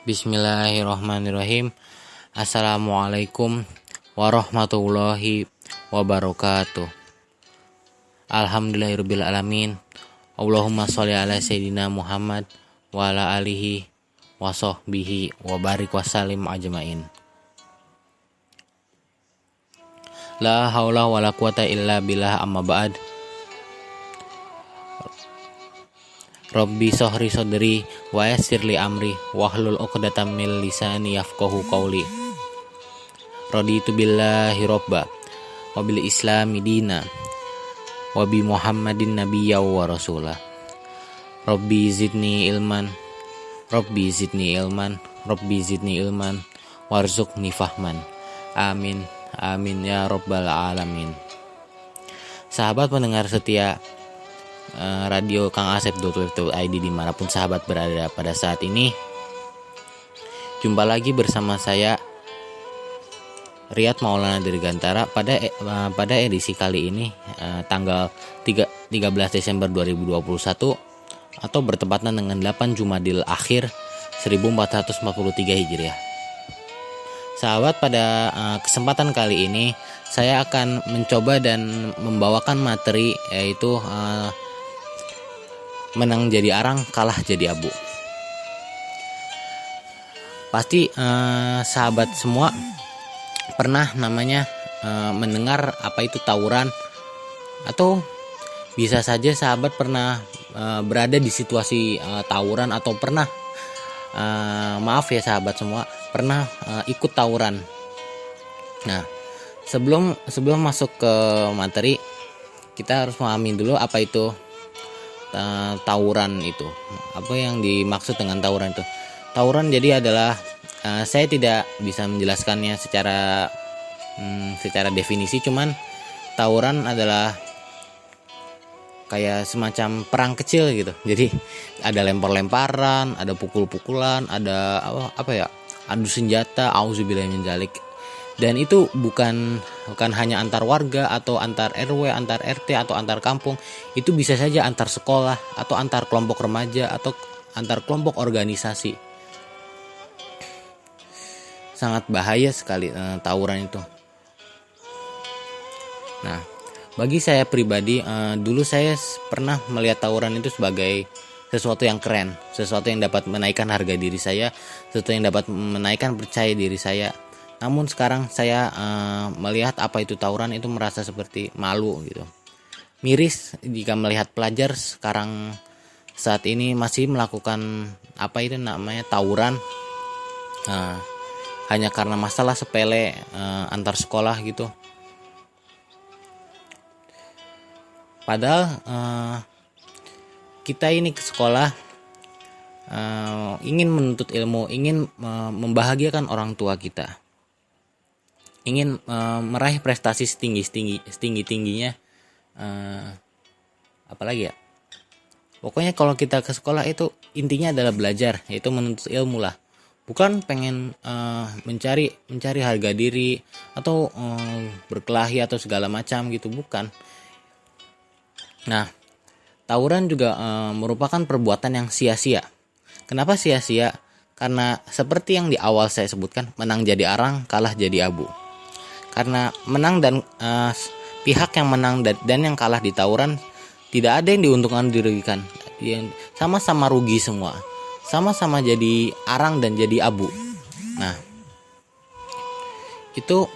Bismillahirrahmanirrahim. Assalamualaikum warahmatullahi wabarakatuh. Alhamdulillahirabbil alamin. Allahumma sholli ala sayyidina Muhammad wa ala alihi wa sahbihi wa barik wa salim ajmain. La haula wala quwata illa billah, amma ba'd. Rabbi sahri sodri wa yassir li amri wahlul 'uqdatam min lisani yafqahu qawli. Raditu billahi robba wa bil islami dina wa bi Muhammadin nabiyya wa rasulah. Rabbi zidni ilman warzuqni fahman. Amin amin ya rabbal alamin. Sahabat pendengar setia radio Kang Asep.id dimanapun sahabat berada pada saat ini, jumpa lagi bersama saya Riyad Maulana Dirgantara pada edisi kali ini, tanggal 13 Desember 2021 atau bertepatan dengan 8 Jumadil Akhir 1443 Hijriah. Sahabat, pada kesempatan kali ini saya akan mencoba dan membawakan materi, yaitu menang jadi arang, kalah jadi abu. Pasti sahabat semua pernah mendengar apa itu tawuran, atau bisa saja sahabat pernah berada di situasi tawuran, atau pernah maaf ya sahabat semua, pernah ikut tawuran. Nah, sebelum masuk ke materi, kita harus memahami dulu apa itu tawuran itu. Apa yang dimaksud dengan tawuran itu? Tawuran jadi adalah, saya tidak bisa menjelaskannya secara definisi, cuman tawuran adalah kayak semacam perang kecil gitu. Jadi ada lempar-lemparan, ada pukul-pukulan, ada adu senjata, auzubillahi min dzalik. Dan itu bukan hanya antar warga atau antar RW, antar RT atau antar kampung. Itu bisa saja antar sekolah atau antar kelompok remaja atau antar kelompok organisasi. Sangat bahaya sekali tawuran itu. Nah, bagi saya pribadi, dulu saya pernah melihat tawuran itu sebagai sesuatu yang keren, sesuatu yang dapat menaikkan harga diri saya, sesuatu yang dapat menaikkan percaya diri saya. Namun sekarang saya melihat apa itu tawuran itu merasa seperti malu gitu. Miris jika melihat pelajar sekarang saat ini masih melakukan tawuran hanya karena masalah sepele antar sekolah gitu. Padahal kita ini ke sekolah ingin menuntut ilmu, ingin membahagiakan orang tua kita, ingin meraih prestasi setinggi-tingginya, apalagi ya. Pokoknya kalau kita ke sekolah itu intinya adalah belajar, yaitu menuntut ilmu lah. Bukan pengen mencari harga diri atau berkelahi atau segala macam gitu, bukan. Nah, tawuran juga merupakan perbuatan yang sia-sia. Kenapa sia-sia? Karena seperti yang di awal saya sebutkan, menang jadi arang, kalah jadi abu. Karena menang dan pihak yang menang dan yang kalah di tawuran tidak ada yang diuntungkan, dirugikan. Sama-sama rugi semua. Sama-sama jadi arang dan jadi abu. Nah, itu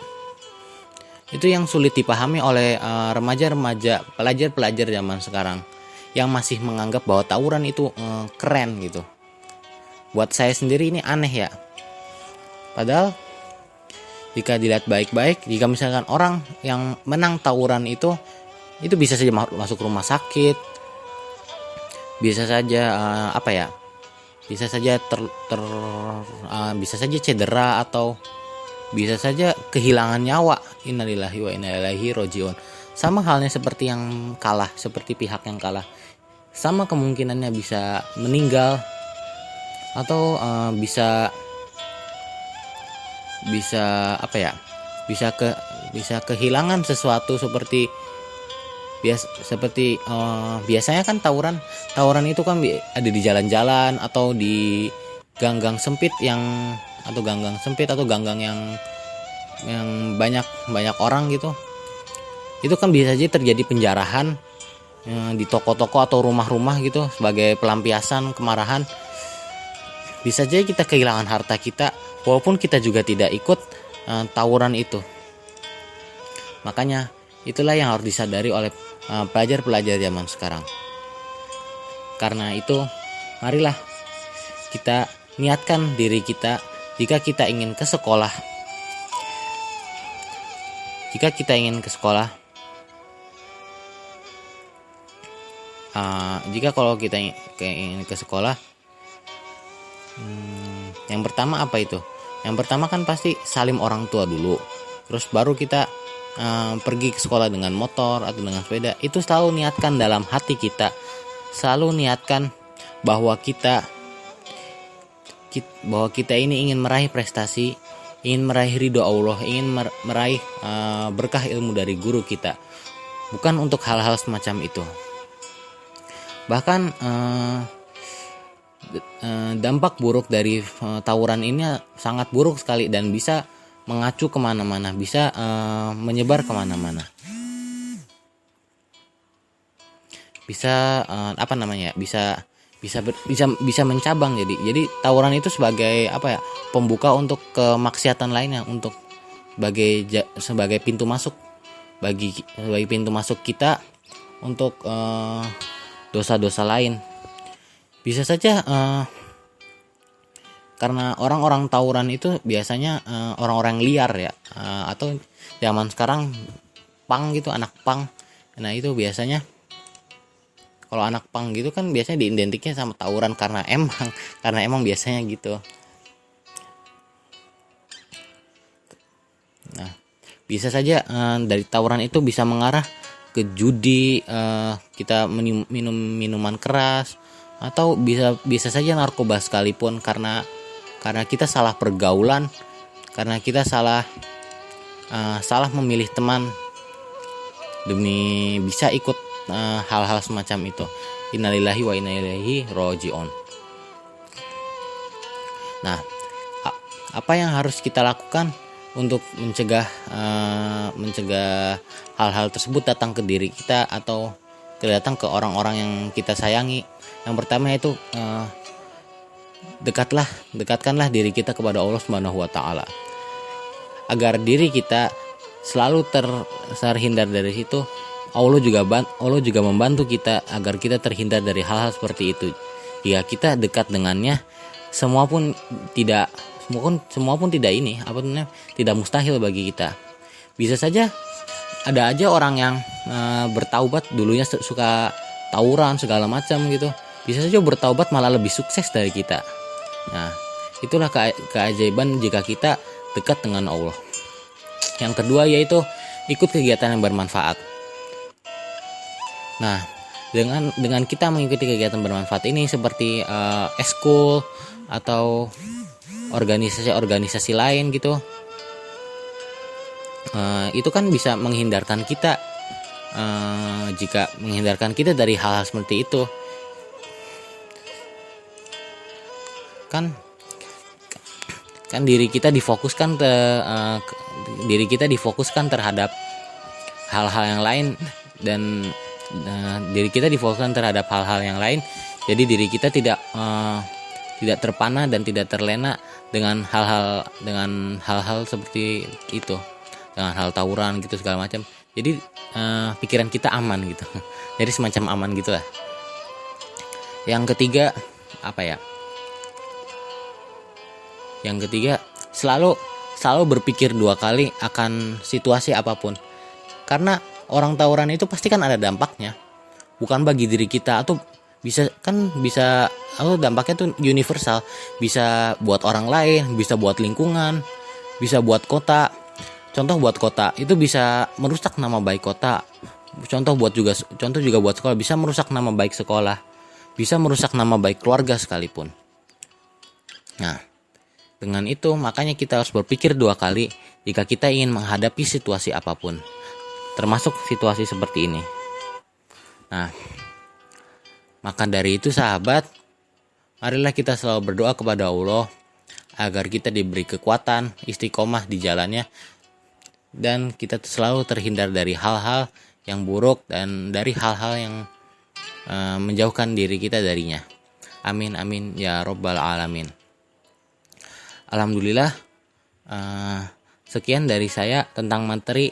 yang sulit dipahami oleh remaja-remaja, pelajar-pelajar zaman sekarang yang masih menganggap bahwa tawuran itu keren gitu. Buat saya sendiri ini aneh ya. Padahal jika dilihat baik-baik, jika misalkan orang yang menang tawuran itu bisa saja masuk rumah sakit, bisa saja bisa saja bisa saja cedera, atau bisa saja kehilangan nyawa. Innalillahi wa inna ilaihi rajiun. Sama halnya seperti yang kalah, seperti pihak yang kalah, sama kemungkinannya bisa meninggal atau bisa kehilangan sesuatu seperti biasanya kan tawuran itu kan ada di jalan-jalan atau di ganggang sempit atau ganggang yang banyak orang gitu, itu kan bisa saja terjadi penjarahan di toko-toko atau rumah-rumah gitu sebagai pelampiasan kemarahan. Bisa saja kita kehilangan harta kita walaupun kita juga tidak ikut tawuran itu. Makanya itulah yang harus disadari oleh pelajar-pelajar zaman sekarang. Karena itu, marilah kita niatkan diri kita jika kita ingin ke sekolah. Kalau kita ingin ke sekolah, yang pertama apa itu? Yang pertama kan pasti salim orang tua dulu. Terus baru kita pergi ke sekolah dengan motor atau dengan sepeda. Itu selalu niatkan dalam hati kita, selalu niatkan bahwa kita ini ingin meraih prestasi, ingin meraih ridho Allah, ingin meraih berkah ilmu dari guru kita, bukan untuk hal-hal semacam itu. Bahkan dampak buruk dari tawuran ini sangat buruk sekali dan bisa mengacu kemana-mana, bisa menyebar kemana-mana, bisa bisa mencabang. Jadi tawuran itu sebagai pembuka untuk kemaksiatan lainnya, untuk sebagai pintu masuk sebagai pintu masuk kita untuk dosa-dosa lain. Bisa saja karena orang-orang tawuran itu biasanya orang-orang liar ya, atau zaman sekarang pang gitu, anak pang. Nah itu biasanya kalau anak pang gitu kan biasanya diidentiknya sama tawuran karena emang biasanya gitu. Nah bisa saja dari tawuran itu bisa mengarah ke judi, kita minum minuman keras, atau bisa saja narkoba sekalipun karena kita salah pergaulan, karena kita salah memilih teman demi bisa ikut hal-hal semacam itu. Innalillahi wa inna ilaihi raji'un. Nah, apa yang harus kita lakukan untuk mencegah hal-hal tersebut datang ke diri kita atau datang ke orang-orang yang kita sayangi? Yang pertama itu dekatkanlah diri kita kepada Allah Subhanahu wa taala. Agar diri kita selalu terhindar dari situ, Allah juga membantu kita agar kita terhindar dari hal-hal seperti itu. Jika kita dekat dengannya, semua pun tidak tidak mustahil bagi kita. Bisa saja ada aja orang yang bertaubat, dulunya suka tawuran segala macam gitu, bisa saja bertaubat malah lebih sukses dari kita. Nah, itulah keajaiban jika kita dekat dengan Allah. Yang kedua yaitu ikut kegiatan yang bermanfaat. Nah, dengan kita mengikuti kegiatan bermanfaat ini seperti eskul atau organisasi lain gitu, itu kan bisa menghindarkan kita dari hal-hal seperti itu. Kan diri kita difokuskan terhadap hal-hal yang lain, dan jadi diri kita tidak terpana dan tidak terlena dengan hal-hal seperti itu, dengan hal tawuran gitu segala macam. Jadi pikiran kita aman gitu. Jadi semacam aman gitu lah. Yang ketiga Yang ketiga, selalu berpikir 2 kali akan situasi apapun. Karena orang tawuran itu pasti kan ada dampaknya. Bukan bagi diri kita, atau dampaknya tuh universal. Bisa buat orang lain, bisa buat lingkungan, bisa buat kota. Contoh buat kota, itu bisa merusak nama baik kota. Contoh juga buat sekolah, bisa merusak nama baik sekolah. Bisa merusak nama baik keluarga sekalipun. Nah, dengan itu makanya kita harus berpikir 2 kali jika kita ingin menghadapi situasi apapun, termasuk situasi seperti ini. Nah, maka dari itu sahabat, Marilah kita selalu berdoa kepada Allah agar kita diberi kekuatan, istiqomah di jalannya, dan kita selalu terhindar dari hal-hal yang buruk dan dari hal-hal yang menjauhkan diri kita darinya. Amin amin ya robbal alamin. Alhamdulillah, sekian dari saya tentang materi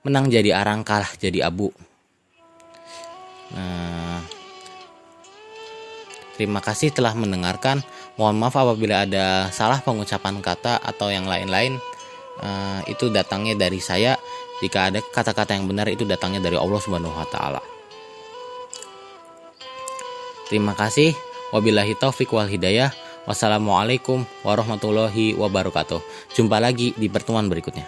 menang jadi arang, kalah jadi abu. Terima kasih telah mendengarkan. Mohon maaf apabila ada salah pengucapan kata atau yang lain-lain. Itu datangnya dari saya. Jika ada kata-kata yang benar, itu datangnya dari Allah Subhanahu wa Ta'ala. Terima kasih. Wabillahi taufik wal hidayah. Wassalamualaikum warahmatullahi wabarakatuh. Jumpa lagi di pertemuan berikutnya.